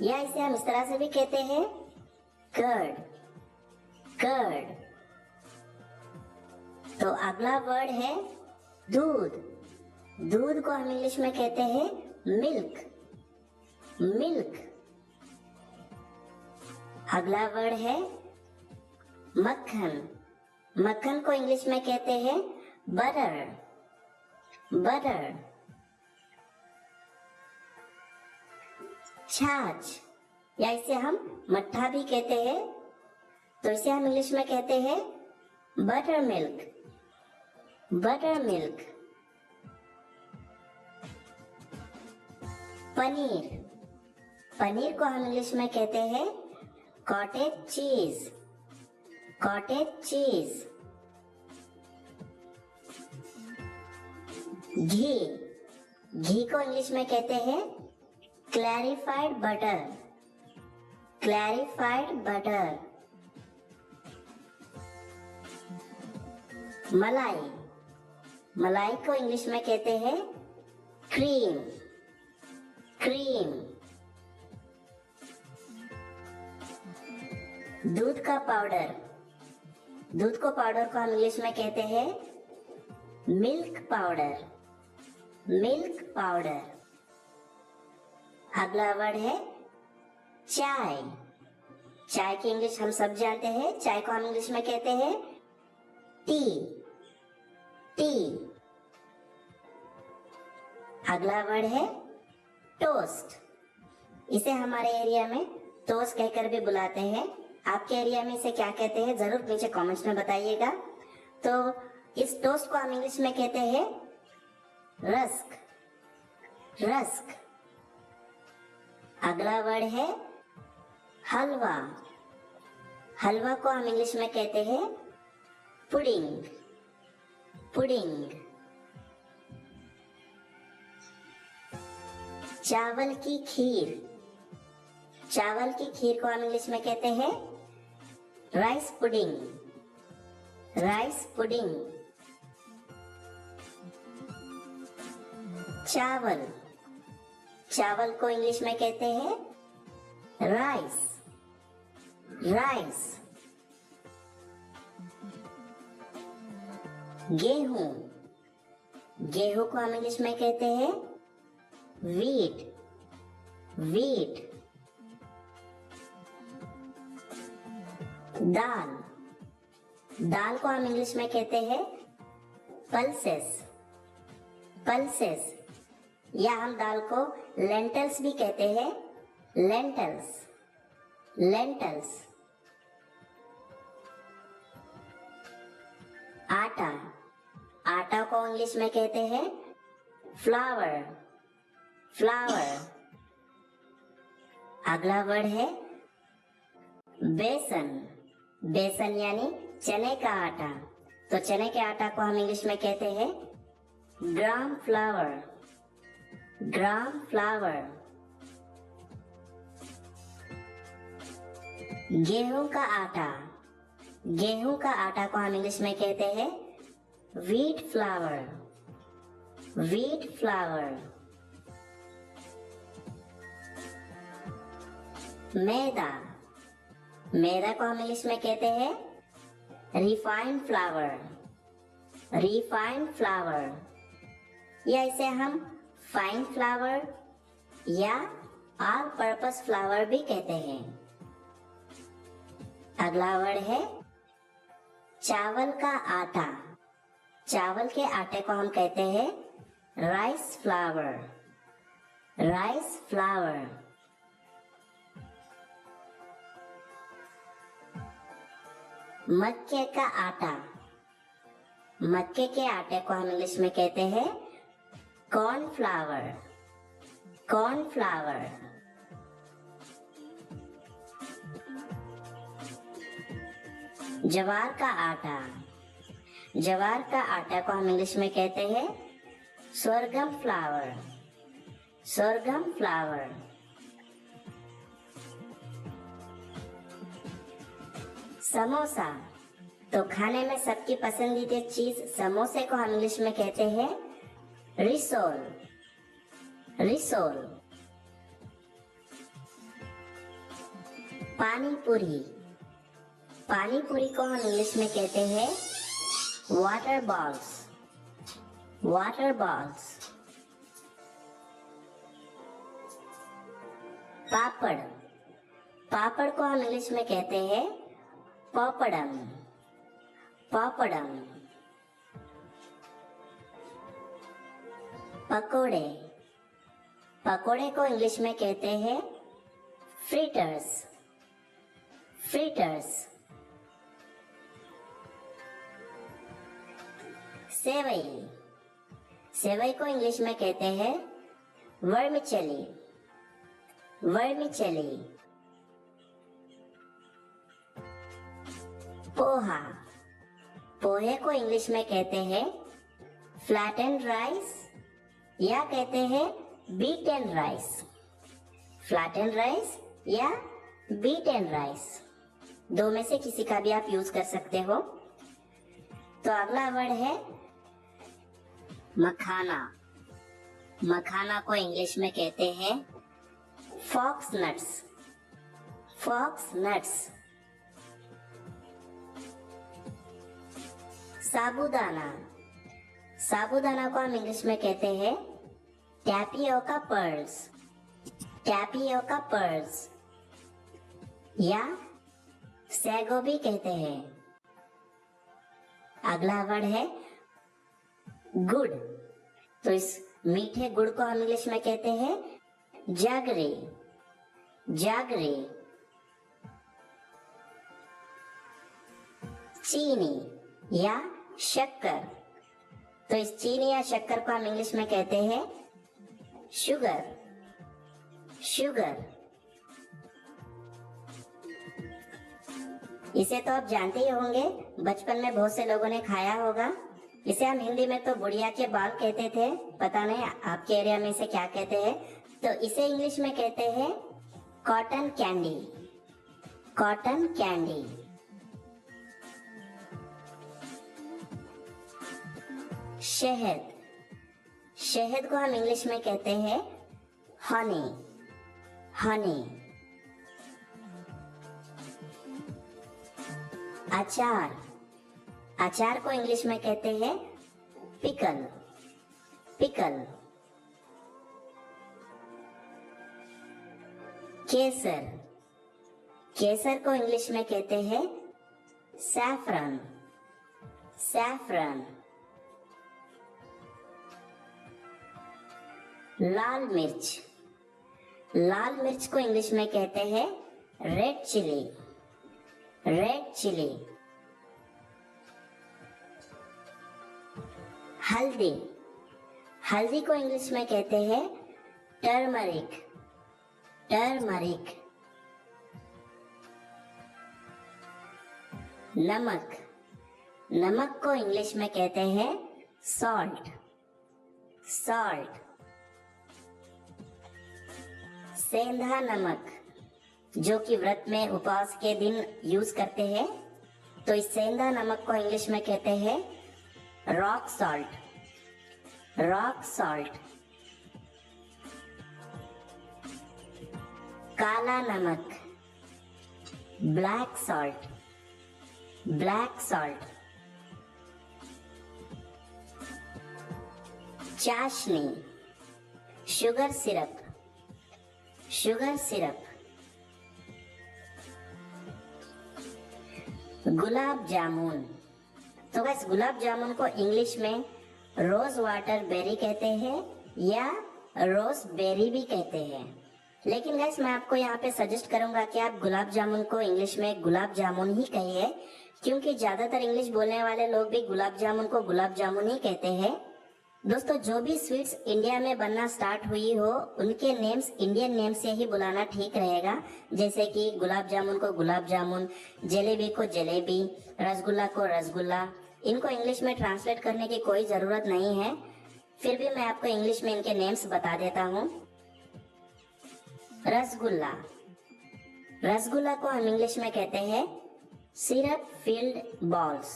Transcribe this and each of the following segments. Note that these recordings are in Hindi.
या इसे हम इस तरह से भी कहते हैं कर्ड, कर्ड। तो अगला वर्ड है दूध। दूध को हम इंग्लिश में कहते हैं मिल्क, मिल्क। अगला वर्ड है मक्खन। मक्खन को इंग्लिश में कहते हैं बटर, बटर। छाछ, या इसे हम मट्ठा भी कहते हैं, तो इसे हम इंग्लिश में कहते हैं butter milk, butter milk. Paneer, paneer को हम इंग्लिश में कहते हैं कॉटेज चीज, कॉटेज चीज। घी, घी को इंग्लिश में कहते हैं क्लैरिफाइड बटर, क्लैरिफाइड बटर। मलाई, मलाई को इंग्लिश में कहते हैं क्रीम, क्रीम। दूध का पाउडर, दूध को पाउडर को हम इंग्लिश में कहते हैं मिल्क पाउडर, मिल्क पाउडर। अगला वर्ड है चाय। चाय की इंग्लिश हम सब जानते हैं, चाय को हम इंग्लिश में कहते हैं टी, टी। अगला वर्ड है टोस्ट। इसे हमारे एरिया में टोस्ट कहकर भी बुलाते हैं। आपके एरिया में इसे क्या कहते हैं जरूर नीचे कमेंट्स में बताइएगा। तो इस टोस्ट को हम इंग्लिश में कहते हैं रस्क, रस्क। अगला वर्ड है हलवा। हलवा को हम इंग्लिश में कहते हैं पुडिंग, पुडिंग। चावल की खीर, चावल की खीर को हम इंग्लिश में कहते हैं राइस पुडिंग, राइस पुडिंग। चावल, चावल को इंग्लिश में कहते हैं राइस, राइस। गेहूं, गेहूं को हम इंग्लिश में कहते हैं वीट, वीट। दाल, दाल को हम इंग्लिश में कहते हैं पल्सेस, पल्सेस। या हम दाल को लेंटल्स भी कहते हैं, लेंटल्स, लेंटल्स। आटा, आटा को इंग्लिश में कहते हैं फ्लावर, फ्लावर। अगला वर्ड है बेसन। बेसन यानी चने का आटा। तो चने के आटा को हम इंग्लिश में कहते हैं ग्राम फ्लावर, ग्राम फ्लावर। गेहूं का आटा, गेहूं का आटा को हम इंग्लिश में कहते हैं व्हीट फ्लावर, व्हीट फ्लावर। मैदा, मैदा को हम इंग्लिश में कहते हैं रिफाइंड फ्लावर, रिफाइंड फ्लावर। या इसे हम फाइन फ्लावर या ऑल पर्पस फ्लावर भी कहते हैं। अगला वर्ड है चावल का आटा। चावल के आटे को हम कहते हैं राइस फ्लावर, राइस फ्लावर। मक्के का आटा, मक्के के आटे को हम इंग्लिश में कहते हैं कॉर्न फ्लावर, कॉर्न फ्लावर। ज्वार का आटा, ज्वार का आटा को हम इंग्लिश में कहते हैं sorghum flower, sorghum flower. Samosa, तो खाने में सबकी पसंदीदा चीज समोसे को हम इंग्लिश में कहते हैं रिसोल, रिसोल। पानी पूरी, पानी पूरी को हम इंग्लिश में कहते हैं वाटर बॉल्स, वाटर बॉल्स। पापड़, पापड़ को हम इंग्लिश में कहते हैं पॉपड़म, पॉपड़म। पकोड़े, पकोड़े को इंग्लिश में कहते हैं फ्रिटर्स, फ्रिटर्स। सेवई, सेवई को इंग्लिश में कहते हैं वर्मिचेली, वर्मिचेली। पोहा, पोहे को इंग्लिश में कहते हैं फ्लैटेंड राइस या कहते हैं बीटन राइस, फ्लैटेंड राइस या बीटन राइस, दो में से किसी का भी आप यूज कर सकते हो। तो अगला वर्ड है मखाना, मखाना को इंग्लिश में कहते हैं फॉक्स नट्स, फॉक्स नट्स। साबूदाना, साबूदाना को हम इंग्लिश में कहते हैं टैपियोका पर्ल्स, टैपियोका पर्ल्स या सैगो भी कहते हैं। अगला वर्ड है गुड़, तो इस मीठे गुड़ को हम इंग्लिश में कहते हैं जागरी, जागरी। चीनी या शक्कर, तो इस चीनी या शक्कर को हम इंग्लिश में कहते हैं शुगर, शुगर। इसे तो आप जानते ही होंगे, बचपन में बहुत से लोगों ने खाया होगा। इसे हम हिंदी में तो बुढ़िया के बाल कहते थे, पता नहीं आपके एरिया में इसे क्या कहते हैं। तो इसे इंग्लिश में कहते हैं कॉटन कैंडी, कॉटन कैंडी। शहद, शहद को हम इंग्लिश में कहते हैं हनी, हनी। अचार, अचार को इंग्लिश में कहते हैं पिकल, पिकल। केसर, केसर को इंग्लिश में कहते हैं सैफरन, सैफरन। लाल मिर्च, लाल मिर्च को इंग्लिश में कहते हैं रेड चिली, रेड चिली। हल्दी, हल्दी को इंग्लिश में कहते हैं टर्मरिक, टर्मरिक। नमक, नमक को इंग्लिश में कहते हैं सॉल्ट, सॉल्ट। सेंधा नमक, जो कि व्रत में उपवास के दिन यूज करते हैं, तो इस सेंधा नमक को इंग्लिश में कहते हैं रॉक सॉल्ट, रॉक सॉल्ट। काला नमक, ब्लैक सॉल्ट, ब्लैक सॉल्ट। चाशनी, sugar syrup, sugar syrup. Gulab jamun, तो बस गुलाब जामुन को इंग्लिश में रोज वाटर बेरी कहते हैं या रोज बेरी भी कहते हैं। लेकिन गैस मैं आपको यहाँ पे सजेस्ट करूंगा कि आप गुलाब जामुन को इंग्लिश में गुलाब जामुन ही कहिए, क्योंकि ज्यादातर इंग्लिश बोलने वाले लोग भी गुलाब जामुन को गुलाब जामुन ही कहते हैं। दोस्तों, जो भी स्वीट्स इंडिया में बनना स्टार्ट हुई हो उनके नेम्स इंडियन नेम से ही बुलाना ठीक रहेगा। जैसे कि गुलाब जामुन को गुलाब जामुन, जलेबी को जलेबी, रसगुल्ला को रसगुल्ला। इनको इंग्लिश में ट्रांसलेट करने की कोई जरूरत नहीं है, फिर भी मैं आपको इंग्लिश में इनके नेम्स बता देता हूँ। रसगुल्ला, रसगुल्ला को हम इंग्लिश में कहते हैं सिरप फिल्ड बॉल्स,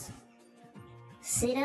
सिरप